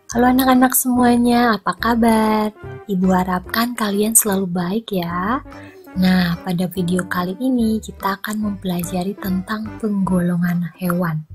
Halo anak-anak semuanya, apa kabar? Ibu harapkan kalian selalu baik ya. Nah, pada video kali ini kita akan mempelajari tentang penggolongan hewan.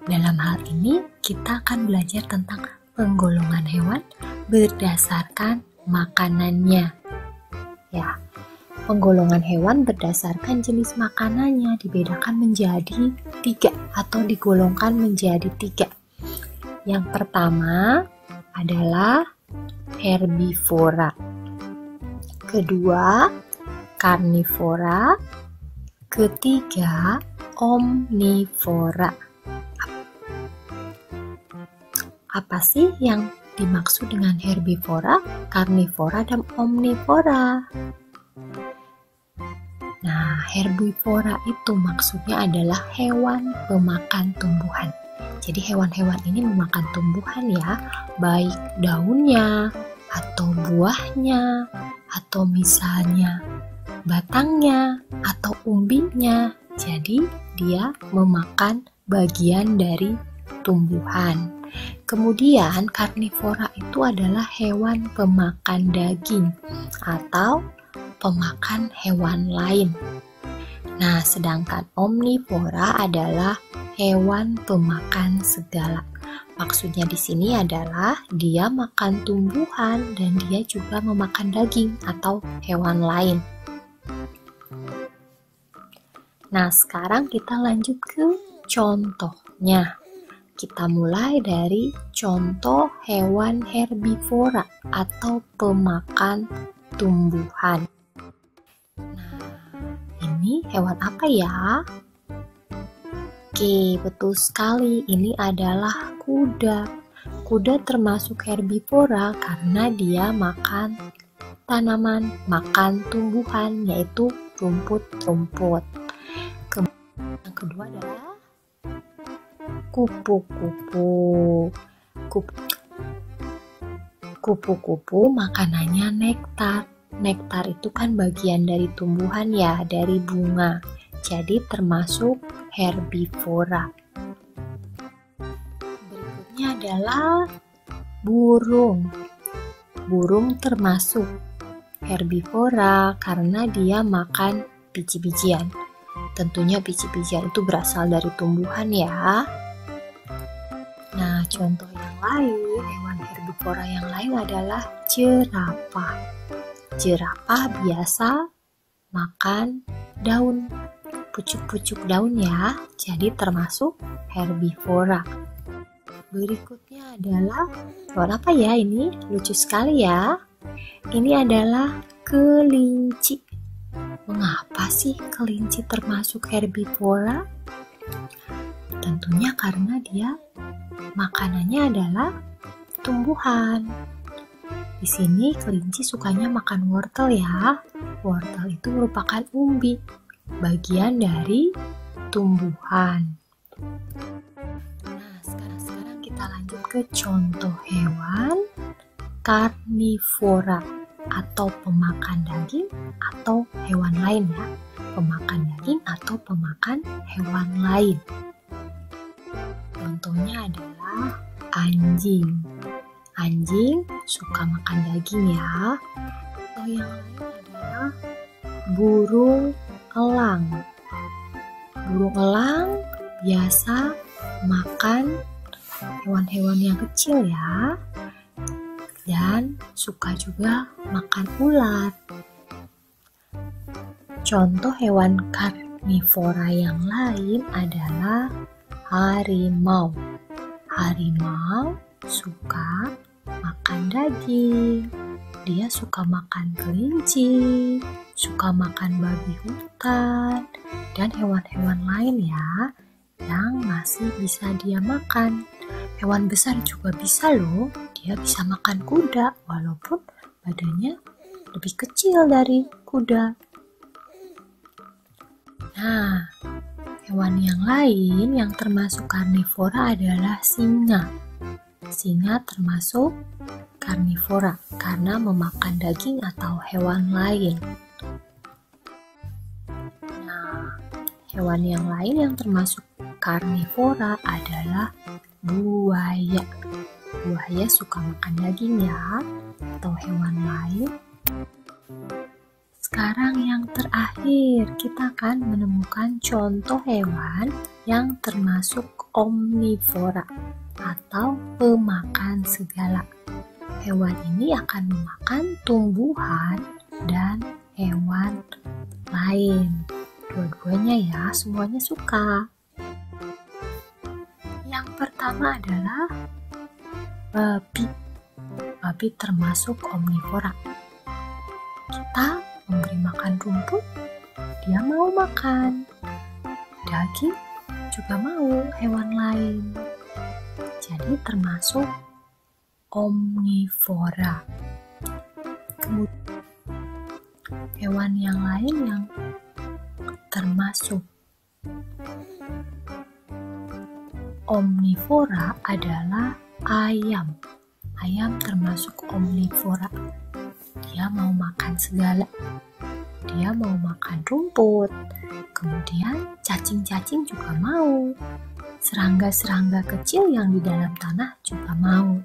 Dalam hal ini, kita akan belajar tentang penggolongan hewan berdasarkan makanannya. Ya, penggolongan hewan berdasarkan jenis makanannya dibedakan menjadi 3 atau digolongkan menjadi 3. Yang pertama adalah herbivora, kedua karnivora, ketiga omnivora. Apa sih yang dimaksud dengan herbivora, karnivora, dan omnivora? Nah, herbivora itu maksudnya adalah hewan pemakan tumbuhan. Jadi hewan-hewan ini memakan tumbuhan ya, baik daunnya, atau buahnya, atau misalnya batangnya, atau umbinya. Jadi dia memakan bagian dari tumbuhan. Kemudian karnivora itu adalah hewan pemakan daging atau pemakan hewan lain. Nah, sedangkan omnivora adalah hewan pemakan segala. Maksudnya di sini adalah dia makan tumbuhan dan dia juga memakan daging atau hewan lain. Nah, sekarang kita lanjut ke contohnya. Kita mulai dari contoh hewan herbivora atau pemakan tumbuhan. Ini hewan apa ya? Oke, betul sekali. Ini adalah kuda. Kuda termasuk herbivora karena dia makan tanaman, makan tumbuhan, yaitu rumput-rumput. Yang kedua adalah kupu-kupu. Kupu-kupu makanannya nektar. Nektar itu kan bagian dari tumbuhan ya, dari bunga. Jadi termasuk herbivora. Berikutnya adalah burung. Burung termasuk herbivora karena dia makan biji-bijian. Tentunya biji-bijian itu berasal dari tumbuhan ya. Nah, contoh yang lain, hewan herbivora yang lain adalah jerapah. Jerapah biasa makan daun, pucuk-pucuk daun ya, jadi termasuk herbivora. Berikutnya adalah hewan apa ya ini? Lucu sekali ya. Ini adalah kelinci. Mengapa sih kelinci termasuk herbivora? Tentunya karena dia makanannya adalah tumbuhan. Di sini kelinci sukanya makan wortel ya. Wortel itu merupakan umbi, bagian dari tumbuhan. Nah, sekarang kita lanjut ke contoh hewan karnivora atau pemakan daging atau hewan lain ya. Pemakan daging atau pemakan hewan lain. Contohnya adalah anjing. Anjing suka makan daging ya. Atau yang lain adalah burung elang. Burung elang biasa makan hewan-hewan yang kecil ya. Dan suka juga makan ulat. Contoh hewan karnivora yang lain adalah harimau. Harimau suka makan daging. Dia suka makan kelinci, suka makan babi hutan, dan hewan-hewan lain ya yang masih bisa dia makan. Hewan besar juga bisa loh, dia bisa makan kuda walaupun badannya lebih kecil dari kuda. Nah, hewan yang lain yang termasuk karnivora adalah singa. Singa termasuk karnivora karena memakan daging atau hewan lain. Nah, hewan yang lain yang termasuk karnivora adalah buaya. buaya suka makan daging ya, atau hewan lain. Sekarang yang terakhir, kita akan menemukan contoh hewan yang termasuk omnivora atau pemakan segala. Hewan ini akan memakan tumbuhan dan hewan lain. Dua-duanya ya, semuanya suka. Yang pertama adalah babi. Babi termasuk omnivora. Kita memberi makan rumput, dia mau makan. Daging juga mau hewan lain. Jadi termasuk omnivora. Kemudian hewan yang lain yang termasuk omnivora adalah ayam. Ayam termasuk omnivora. Dia mau makan segala. Dia mau makan rumput. Kemudian cacing-cacing juga mau. Serangga-serangga kecil yang di dalam tanah juga mau.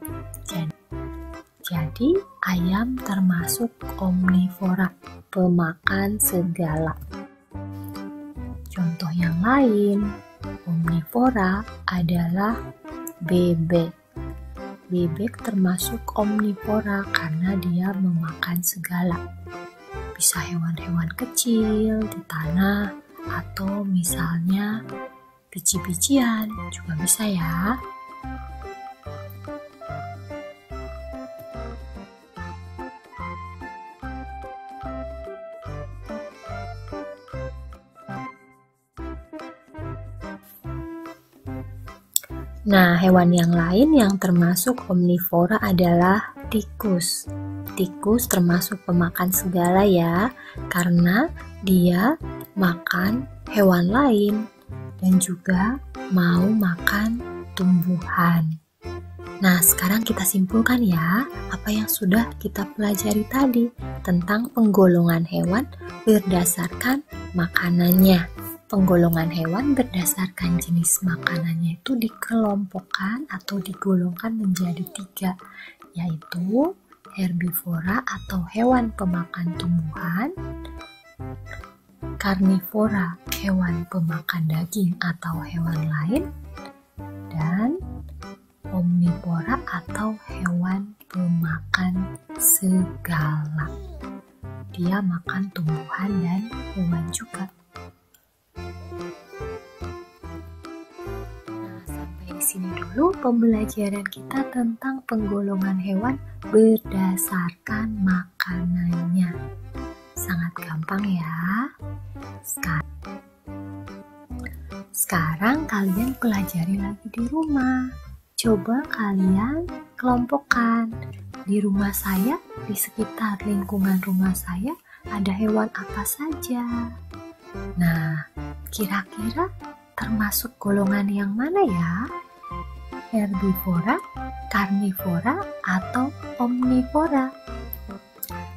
Jadi ayam termasuk omnivora, pemakan segala. Contoh yang lain, omnivora adalah bebek. Bebek termasuk omnivora karena dia memakan segala. Bisa hewan-hewan kecil di tanah atau misalnya biji-bijian juga bisa ya. Nah, hewan yang lain yang termasuk omnivora adalah tikus. Tikus termasuk pemakan segala ya, karena dia makan hewan lain dan juga mau makan tumbuhan. Nah, sekarang kita simpulkan ya apa yang sudah kita pelajari tadi tentang penggolongan hewan berdasarkan makanannya. Penggolongan hewan berdasarkan jenis makanannya itu dikelompokkan atau digolongkan menjadi 3, yaitu herbivora atau hewan pemakan tumbuhan, karnivora hewan pemakan daging atau hewan lain, dan omnivora atau hewan pemakan segala. Dia makan tumbuhan dan hewan juga. Sini dulu pembelajaran kita tentang penggolongan hewan berdasarkan makanannya. Sangat gampang ya. Sekarang kalian pelajari lagi di rumah. Coba kalian kelompokkan. Di rumah saya, di sekitar lingkungan rumah saya, ada hewan apa saja? Nah, kira-kira termasuk golongan yang mana ya? Herbivora, karnivora, atau omnivora?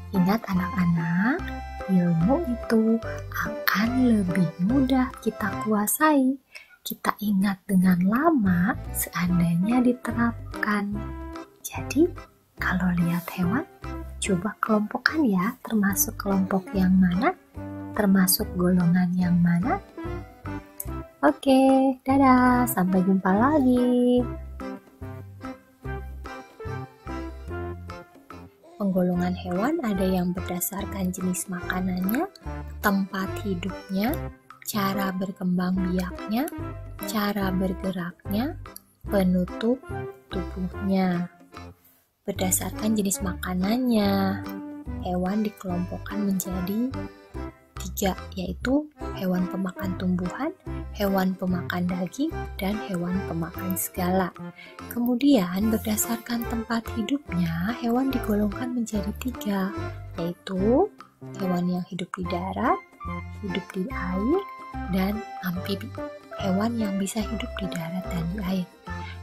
Ingat anak-anak, ilmu itu akan lebih mudah kita kuasai. Kita ingat dengan lama seandainya diterapkan. Jadi, kalau lihat hewan, coba kelompokkan ya, termasuk kelompok yang mana, termasuk golongan yang mana. Oke, dadah, sampai jumpa lagi. Penggolongan hewan ada yang berdasarkan jenis makanannya, tempat hidupnya, cara berkembang biaknya, cara bergeraknya, penutup tubuhnya. Berdasarkan jenis makanannya, hewan dikelompokkan menjadi 3, yaitu hewan pemakan tumbuhan, hewan pemakan daging, dan hewan pemakan segala. Kemudian berdasarkan tempat hidupnya, hewan digolongkan menjadi 3, yaitu hewan yang hidup di darat, hidup di air, dan amfibi, hewan yang bisa hidup di darat dan di air.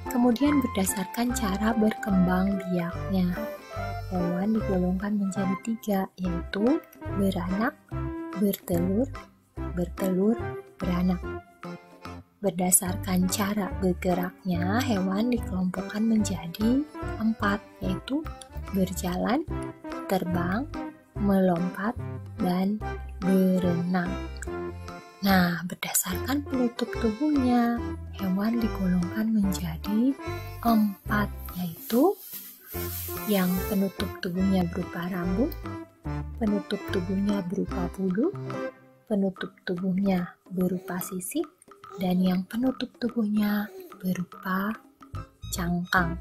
Kemudian berdasarkan cara berkembang biaknya, hewan digolongkan menjadi 3, yaitu beranak, bertelur, beranak. Berdasarkan cara bergeraknya, hewan dikelompokkan menjadi 4, yaitu berjalan, terbang, melompat, dan berenang. Nah, berdasarkan penutup tubuhnya, hewan digolongkan menjadi 4, yaitu yang penutup tubuhnya berupa rambut, penutup tubuhnya berupa bulu, penutup tubuhnya berupa sisik, dan yang penutup tubuhnya berupa cangkang.